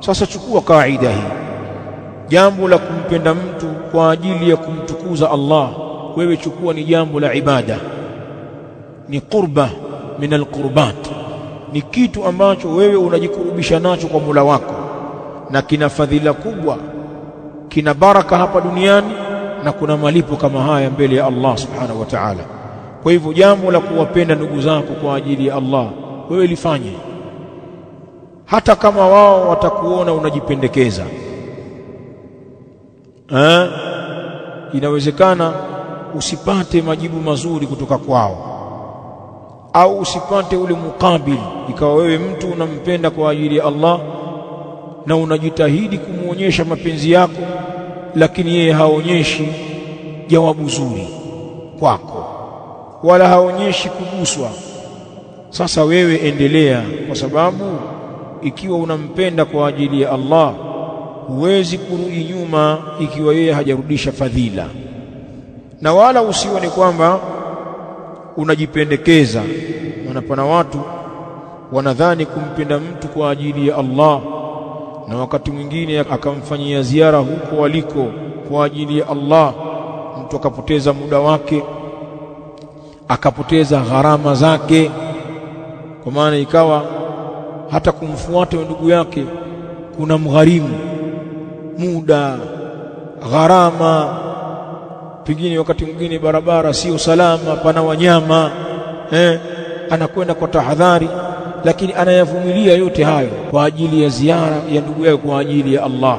Sasa chukua kaida hii, jambo la kumpenda mtu kwa ajili ya kumtukuza Allah, wewe chukua ni jambo la ibada, ni qurba min alqurbat, ni kitu ambacho wewe unajikurubisha nacho kwa Mola wako, na kina fadhila kubwa, kina baraka hapa duniani, na kuna malipo kama haya mbele ya Allah subhanahu wa ta'ala. Kwa hivyo jambo la kuwapenda ndugu zako kwa ajili ya Allah, wewe lifanye, hata kama wao watakuona unajipendekeza. Inawezekana usipate majibu mazuri kutoka kwao, au usipate ule mukabili, ikawa wewe mtu unampenda kwa ajili ya Allah na unajitahidi kumuonyesha mapenzi yako, lakini yeye haonyeshi jawabu zuri kwako, wala haonyeshi kuguswa. Sasa wewe endelea, kwa sababu ikiwa unampenda kwa ajili ya Allah, huwezi kurudi nyuma ikiwa yeye hajarudisha fadhila. Na wala usione kwamba unajipendekeza, maana pana watu wanadhani kumpenda mtu kwa ajili ya Allah, na wakati mwingine akamfanyia ziara huko waliko kwa ajili ya Allah, mtu akapoteza muda wake, akapoteza gharama zake, kwa maana ikawa hata kumfuata ndugu yake kuna mgharimu muda, gharama, pengine wakati mwingine barabara sio salama, pana wanyama, anakwenda kwa tahadhari, lakini anayavumilia yote hayo kwa ajili ya ziara ya ndugu yake kwa ajili ya Allah.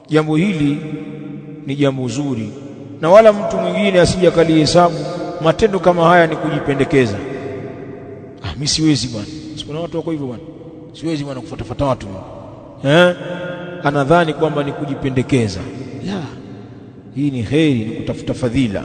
Jambo hili ni jambo zuri, na wala mtu mwingine asije akalihesabu matendo kama haya ni kujipendekeza. Mimi siwezi bwana, sikuna watu wako hivyo bwana, siwezi bwana kufuatafuata watu, anadhani kwamba ni kujipendekeza. Hii ni kheri, ni kutafuta fadhila.